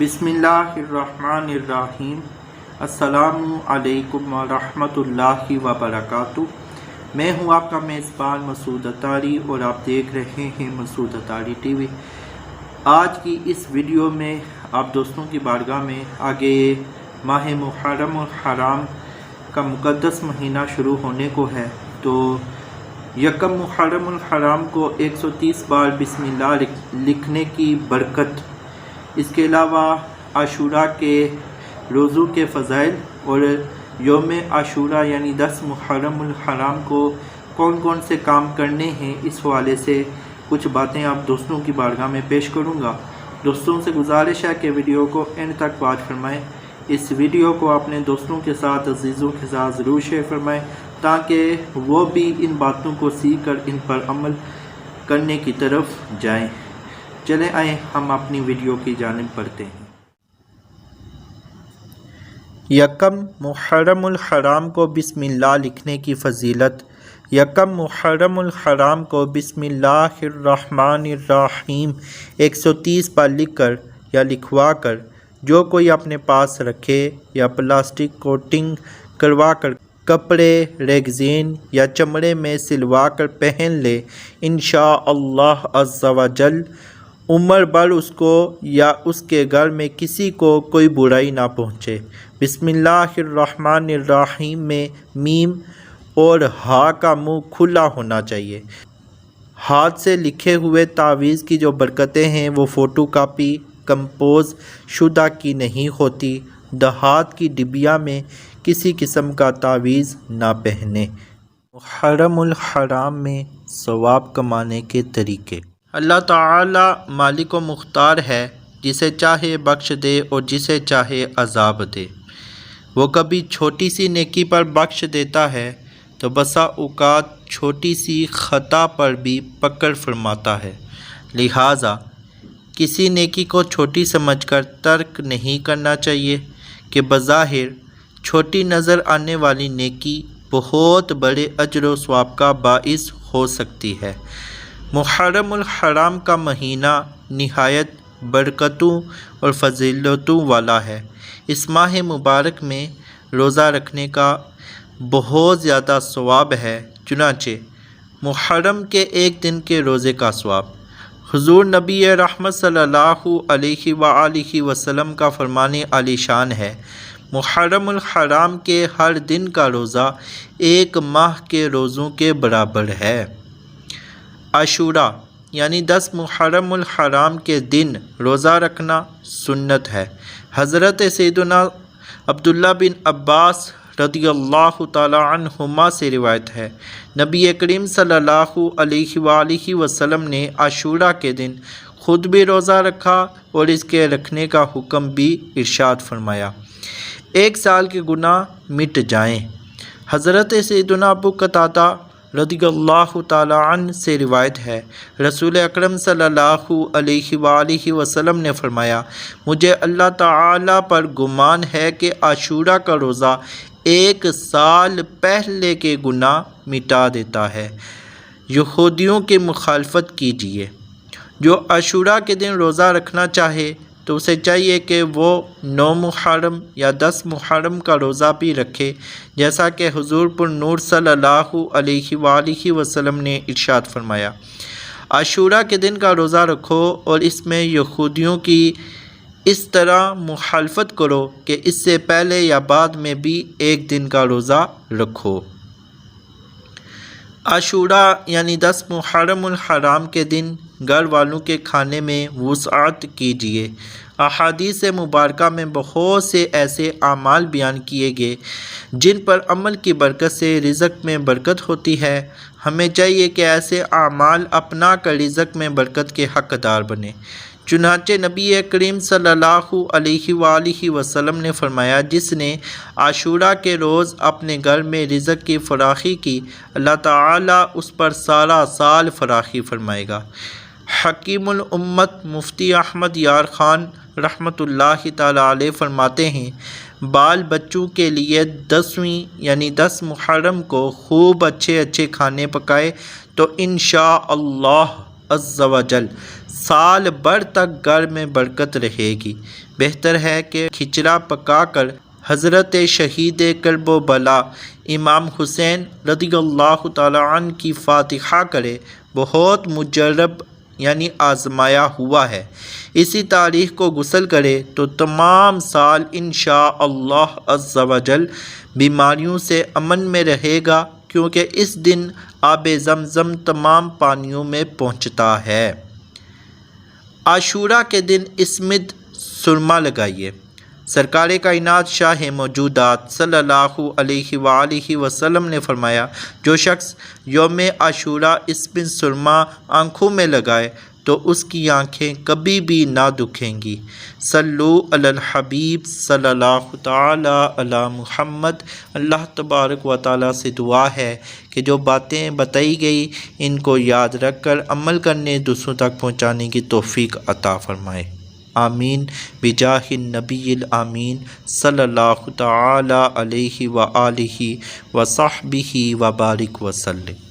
बिस्मिल्लाहिर्रहमानिर्रहीम। अस्सलामु अलैकुम वरहमतुल्लाहि वबरकातुह। मैं हूं आपका मेज़बान मसूद अतारी और आप देख रहे हैं मसूद अतारी टीवी। आज की इस वीडियो में आप दोस्तों की बारगाह में आगे माह मुहर्रम हराम का मुक़द्दस महीना शुरू होने को है, तो यकम मुहर्रम हराम को 130 बार बिस्मिल्लाह लिखने की बरकत, इसके अलावा आशूरा के रोज़ों के फ़ज़ाइल और यौम आशूरा यानी 10 मुहर्रम हराम को कौन कौन से काम करने हैं, इस हवाले से कुछ बातें आप दोस्तों की बारगाह में पेश करूँगा। दोस्तों से गुजारिश है कि वीडियो को एंड तक वॉच फरमाएँ। इस वीडियो को अपने दोस्तों के साथ, अजीज़ों के साथ ज़रूर शेयर फरमाएँ ताकि वो भी इन बातों को सीख कर इन पर अमल करने की तरफ जाएँ। चलें आए हम अपनी वीडियो की जानिब बढ़ते हैं। यकम मुहर्रम हराम को बिस्मिल्लाह लिखने की फ़जीलत। यकम मुहर्रम हराम को बिस्मिल्लाहिर्रहमानिर्रहीम 130 बार लिख कर या लिखवा कर जो कोई अपने पास रखे या प्लास्टिक कोटिंग करवा कर कपड़े, रेगज़ीन या चमड़े में सिलवा कर पहन ले, इंशाअल्लाह अज़्ज़ा व जल उम्र भर उसको या उसके घर में किसी को कोई बुराई ना पहुँचे। बिस्मिल्लाहिर्रहमानिर्रहीम में मीम और हा का मुंह खुला होना चाहिए। हाथ से लिखे हुए तावीज़ की जो बरकतें हैं वो फ़ोटो कापी कंपोज शुदा की नहीं होती। दहात की डिबिया में किसी किस्म का तावीज़ ना पहने। मुहर्रम हराम में सवाब कमाने के तरीके। अल्लाह ताला मालिक व मुख्तार है, जिसे चाहे बख्श दे और जिसे चाहे अज़ाब दे। वो कभी छोटी सी नेकी पर बख्श देता है तो बसा औक़ात छोटी सी ख़ता पर भी पकड़ फरमाता है। लिहाजा किसी नेकी को छोटी समझकर तर्क नहीं करना चाहिए कि बज़ाहिर छोटी नज़र आने वाली नेकी बहुत बड़े अजर व सवाब का बाइस हो सकती है। मुहर्रम हराम का महीना निहायत बरकतों और फ़जीलतों वाला है। इस माह मुबारक में रोज़ा रखने का बहुत ज़्यादा सवाब है। चुनांचे मुहर्रम के एक दिन के रोज़े का सवाब। हुज़ूर नबी रहमत सल्लल्लाहु अलैहि वसल्लम का फरमाने आलीशान है, मुहर्रम हराम के हर दिन का रोज़ा एक माह के रोज़ों के बराबर है। आशूरा यानी 10 मुहर्रम हराम के दिन रोज़ा रखना सुन्नत है। हज़रत सैयदना अब्दुल्ला बिन अब्बास रदियल्लाहु ताला अन्हुमा से रिवायत है, नबी करीम सल्लल्लाहु अलैहि वसल्लम ने आशूरा के दिन ख़ुद भी रोज़ा रखा और इसके रखने का हुक्म भी इरशाद फरमाया, 1 साल के गुनाह मिट जाएं। हज़रत सैयदना अबू कतादा रदियल्लाहु ताला अन्हु से रिवायत है, रसूल अकरम सल्लल्लाहु अलैहि वसल्लम ने फरमाया, मुझे अल्लाह ताला पर गुमान है कि आशूरा का रोज़ा 1 साल पहले के गुनाह मिटा देता है। यहूदियों की मुखालफत कीजिए। जो आशूरा के दिन रोज़ा रखना चाहे तो उसे चाहिए कि वो 9 मुहर्रम या 10 मुहर्रम का रोज़ा भी रखे, जैसा कि हुज़ूर पर नूर सल्लल्लाहु अलैहि वसल्लम ने इरशाद फरमाया, आशूरा के दिन का रोज़ा रखो और इसमें यहूदियों की इस तरह मुखालफत करो कि इससे पहले या बाद में भी 1 दिन का रोज़ा रखो। आशूरा यानी 10 मुहर्रम हराम के दिन घर वालों के खाने में वुसअत कीजिए। अहादीस मुबारका में बहुत से ऐसे आमाल बयान किए गए जिन पर अमल की बरकत से रिज़्क़ में बरकत होती है। हमें चाहिए कि ऐसे आमाल अपना कर रिज़्क़ में बरकत के हक़दार बने। चुनांचे नबी करीम सल्लल्लाहु अलैहि वसल्लम ने फरमाया, जिसने आशूरा के रोज़ अपने घर में रिज़्क़ की फ़राखी की, अल्लाह ताला उस पर सारा साल फ़राखी फरमाएगा। हकीमुल उम्मत मुफ्ती अहमद यार ख़ान रहमतुल्लाहि ताला अलैह फरमाते हैं, बाल बच्चों के लिए 10वीं यानी 10 मुहर्रम को खूब अच्छे अच्छे खाने पकाए तो इंशाअल्लाह अज़्ज़ा व जल سال بھر تک گھر میں برکت رہے گی۔ بہتر ہے کہ کھچڑا پکا کر حضرت شہید کرب و بلا امام حسین رضی اللہ تعالیٰ عنہ کی فاتحہ کرے۔ بہت مجرب یعنی آزمایا ہوا ہے۔ اسی تاریخ کو غسل کرے تو تمام سال انشاءاللہ عز و جل بیماریوں سے امن میں رہے گا، کیونکہ اس دن آب زمزم تمام پانیوں میں پہنچتا ہے۔ عاشورہ کے دن اسمد سرما لگائیے۔ سرکار کائنات شاہ موجودات صلی اللہ علیہ وآلہ وسلم نے فرمایا، جو شخص یوم عاشورہ اسمد سرما آنکھوں میں لگائے تو اس کی آنکھیں کبھی بھی نہ دکھیں گی۔ صلو علی الحبیب صلی اللہ تعالی علی محمد۔ اللہ تبارک و تعالیٰ سے دعا ہے کہ جو باتیں بتائی گئی ان کو یاد رکھ کر عمل کرنے، دوسروں تک پہنچانے کی توفیق عطا فرمائے۔ آمین بجاہ النبی الامین صلی اللہ تعالی علیہ وآلہ وصحبہ وبارک وسلم۔